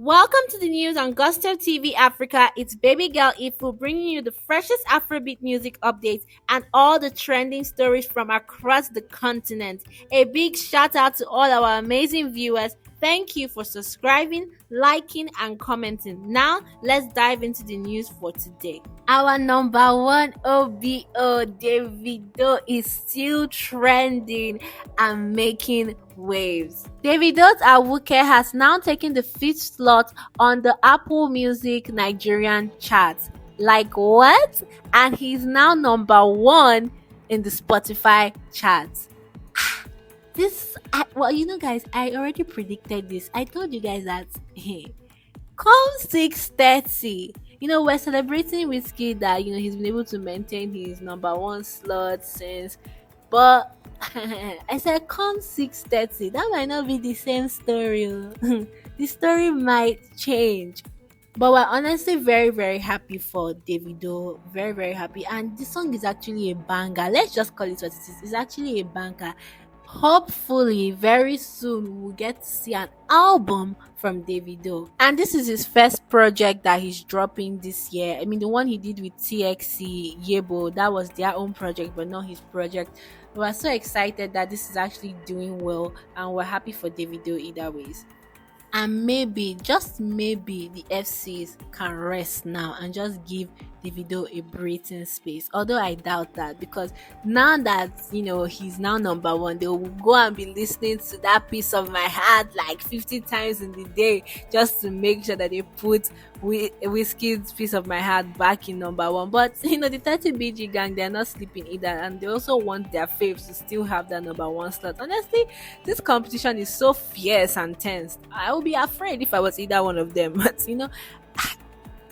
Welcome to the news on Gusto TV Africa. It's baby girl Ifu bringing you the freshest Afrobeat music updates and all the trending stories from across the continent. A big shout out to all our amazing viewers. Thank you for subscribing, liking, and commenting. Now, let's dive into the news for today. Our number one OBO, Davido, is still trending and making waves. Davido's Awuke has now taken the fifth slot on the Apple Music Nigerian chart. Like what? And he's now number one in the Spotify charts. Guys, I already predicted this. I told you guys that, hey, come 6:30. We're celebrating WIZKID that, he's been able to maintain his number one slot since. But I said, come 6:30. That might not be the same story. The story might change. But we're honestly very, very happy for Davido. Very, very happy. And the song is actually a banger. Let's just call it what it is. It's actually a banger. Hopefully, very soon we'll get to see an album from Davido. And this is his first project that he's dropping this year. I mean, the one he did with TXC, Yebo, that was their own project, but not his project. We're so excited that this is actually doing well, and we're happy for Davido either ways. And maybe, just maybe, the FCs can rest now and just give Davido a breathing space. Although I doubt that, because now that he's now number one, they will go and be listening to that piece of my heart like 50 times in the day just to make sure that they put WIZKID's piece of my heart back in number one. But the 30BG gang, they're not sleeping either, and they also want their faves to still have that number one slot. Honestly, this competition is so fierce and tense. I would be afraid if I was either one of them. But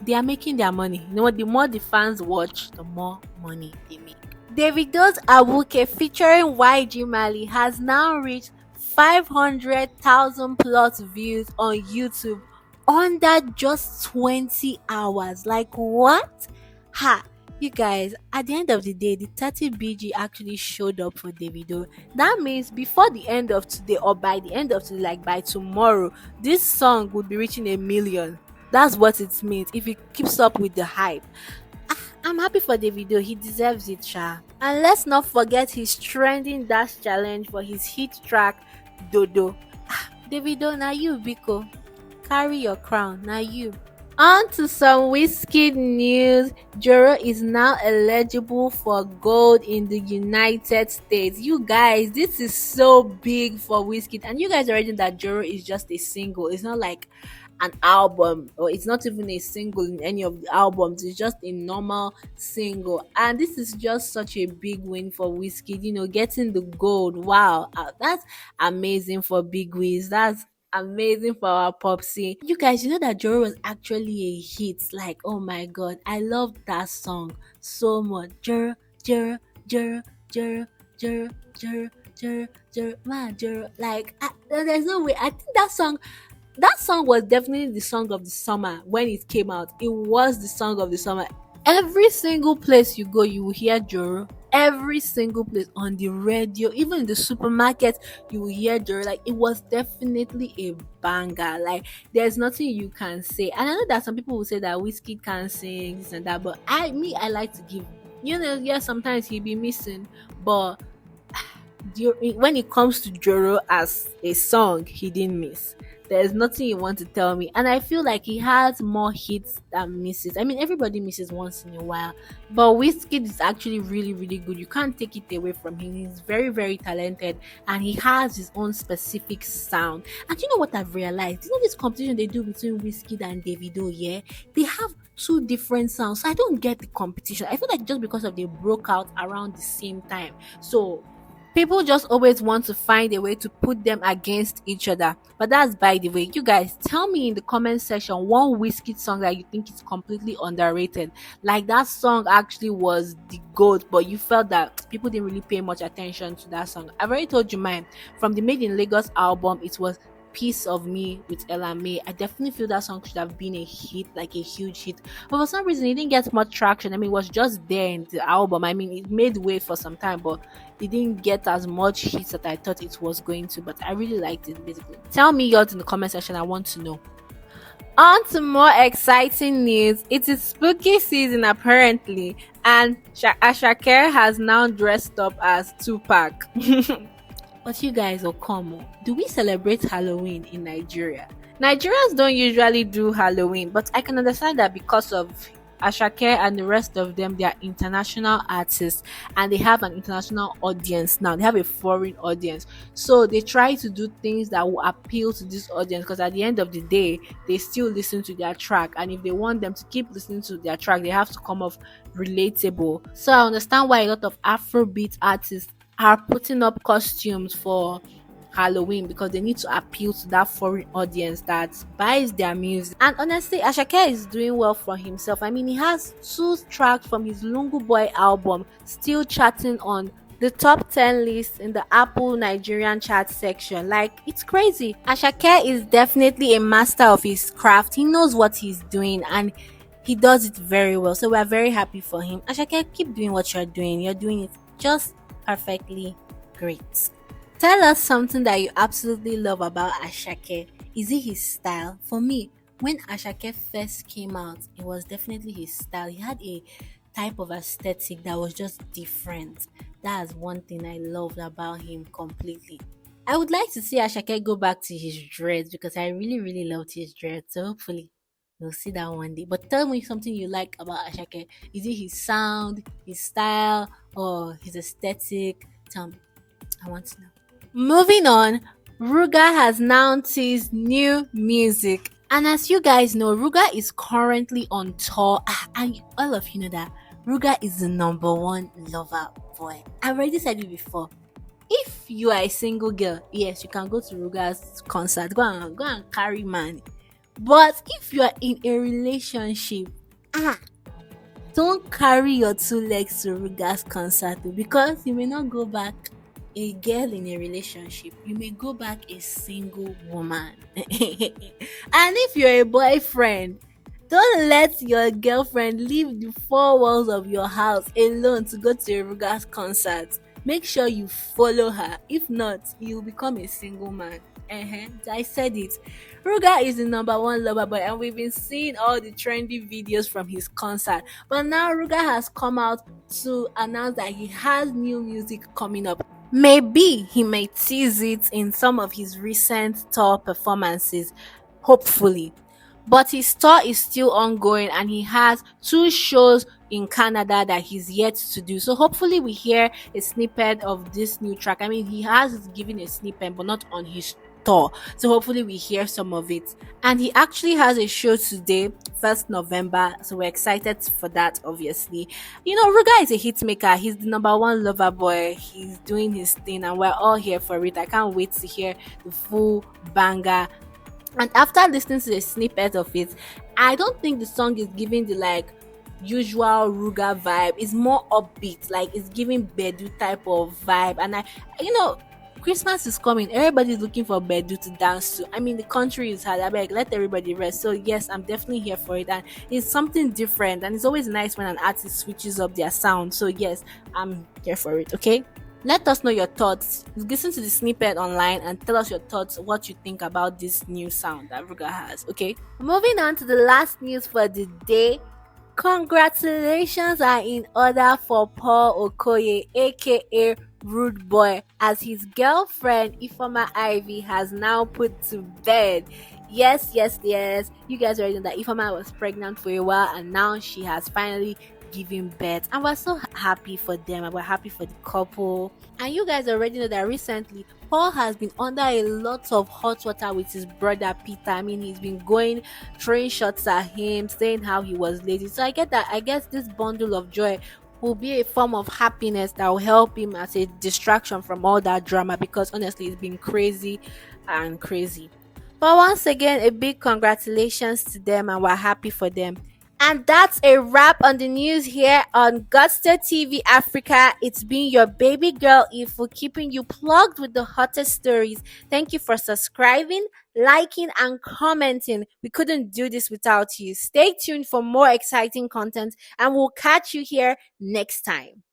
they are making their money. The more the fans watch, the more money they make. Davido's Awuke featuring YG Mali has now reached 500,000 plus views on YouTube under just 20 hours. Like what? You guys, at the end of the day, the 30BG actually showed up for Davido. That means before the end of today, or by the end of today, like by tomorrow, this song would be reaching 1 million. That's what it means if he keeps up with the hype. I'm happy for Davido. He deserves it, sha. And let's not forget his trending dance challenge for his hit track, Dodo. Davido, now you, Biko. Carry your crown, now you. On to some WIZKID news. Joro is now eligible for gold in the United States. You guys, this is so big for WIZKID. And you guys already know that Joro is just a single. It's not like an album, or it's not even a single in any of the albums. It's just a normal single. And this is just such a big win for WIZKID. Getting the gold. Wow, that's amazing for Big Wiz. That's amazing for our Popsy. You guys, that Joro was actually a hit. Like, oh my god, I love that song so much. Joro, Joro, Joro, Joro, Joro, Joro, Joro, Joro, man, Joro. Like, there's no way. I think that song was definitely the song of the summer when it came out. It was the song of the summer. Every single place you go, you will hear Joro. Every single place, on the radio, even in the supermarket, you will hear Joro. Like, it was definitely a banger. Like, there's nothing you can say. And I know that some people will say that WIZKID can't sing this and that, but I like to give. Sometimes he'll be missing, but when it comes to Joro as a song, he didn't miss. There's nothing you want to tell me. And I feel like he has more hits than misses. I mean, everybody misses once in a while, but WIZKID is actually really, really good. You can't take it away from him. He's very, very talented, and he has his own specific sound. And you know what I've realized? This competition they do between WIZKID and Davido, yeah? They have two different sounds. So I don't get the competition. I feel like just because of they broke out around the same time. So people just always want to find a way to put them against each other. But that's by the way. You guys, tell me in the comment section one WIZKID song that you think is completely underrated. Like that song actually was the GOAT, but you felt that people didn't really pay much attention to that song. I've already told you mine. From the Made in Lagos album, it was Piece of Me with Ella May. I definitely feel that song should have been a hit, like a huge hit. But for some reason, it didn't get much traction. I mean, it was just there in the album. I mean, it made way for some time, but it didn't get as much hits that I thought it was going to. But I really liked it, basically. Tell me yours in the comment section. I want to know. On to more exciting news. It is spooky season apparently, and Asake has now dressed up as Tupac. But you guys, Okomo, do we celebrate Halloween in Nigeria? Nigerians don't usually do Halloween, but I can understand that because of Ashake and the rest of them, they are international artists and they have an international audience now. They have a foreign audience. So they try to do things that will appeal to this audience because at the end of the day, they still listen to their track. And if they want them to keep listening to their track, they have to come off relatable. So I understand why a lot of Afrobeat artists are putting up costumes for Halloween because they need to appeal to that foreign audience that buys their music. And honestly, Ashake is doing well for himself. I mean, he has two tracks from his Lungu Boy album still charting on the top 10 list in the Apple Nigerian chart section. Like, it's crazy. Ashake is definitely a master of his craft. He knows what he's doing and he does it very well. So we're very happy for him. Ashake, keep doing what you're doing. You're doing it just perfectly great. Tell us something that you absolutely love about Ashake. Is it his style? For me, when Ashake first came out, it was definitely his style. He had a type of aesthetic that was just different. That's one thing I loved about him completely. I would like to see Ashake go back to his dreads because I really, really loved his dreads. So hopefully we'll see that one day. But tell me something you like about Ashake. Is it his sound, his style, or his aesthetic? Tell me. I want to know. Moving on, Ruga has now teased new music. And as you guys know, Ruga is currently on tour. And all of you know that Ruga is the number one lover boy. I've already said it before. If you are a single girl, yes, you can go to Ruga's concert. Go and carry man. But if you are in a relationship, don't carry your two legs to Ruga's concert because you may not go back a girl in a relationship. You may go back a single woman. And if you're a boyfriend, don't let your girlfriend leave the four walls of your house alone to go to a Ruga's concert. Make sure you follow her. If not, you'll become a single man. I said it. Ruga is the number one lover boy, and we've been seeing all the trendy videos from his concert. But now Ruga has come out to announce that he has new music coming up. Maybe he may tease it in some of his recent tour performances, hopefully. But his tour is still ongoing and he has two shows in Canada that he's yet to do. So hopefully we hear a snippet of this new track. I mean, he has given a snippet, but not on his tour. So hopefully we hear some of it. And he actually has a show today, 1st November. So we're excited for that, obviously. You know, Ruga is a hit maker. He's the number one lover boy. He's doing his thing and we're all here for it. I can't wait to hear the full banger. And after listening to a snippet of it, I don't think the song is giving the usual Ruga vibe. It's more upbeat, like it's giving Bedu type of vibe. And Christmas is coming. Everybody's looking for Bedu to dance to. I mean, the country is hard. I beg, let everybody rest. So yes, I'm definitely here for it. And it's something different. And it's always nice when an artist switches up their sound. So yes, I'm here for it. Okay. Let us know your thoughts. Listen to the snippet online and tell us your thoughts, what you think about this new sound that Ruga has, okay? Moving on to the last news for the day. Congratulations are in order for Paul Okoye, aka Rude Boy, as his girlfriend Ifeoma Ivy has now put to bed. Yes. You guys already know that Ifeoma was pregnant for a while and now she has finally giving birth, and we're so happy for them and we're happy for the couple. And you guys already know that recently Paul has been under a lot of hot water with his brother Peter. I mean, he's been throwing shots at him, saying how he was lazy. So I guess this bundle of joy will be a form of happiness that will help him as a distraction from all that drama, because honestly it's been crazy. But once again, a big congratulations to them and we're happy for them. And that's a wrap on the news here on Gusto TV Africa. It's been your baby girl Ifu, keeping you plugged with the hottest stories. Thank you for subscribing, liking, and commenting. We couldn't do this without you. Stay tuned for more exciting content, and we'll catch you here next time.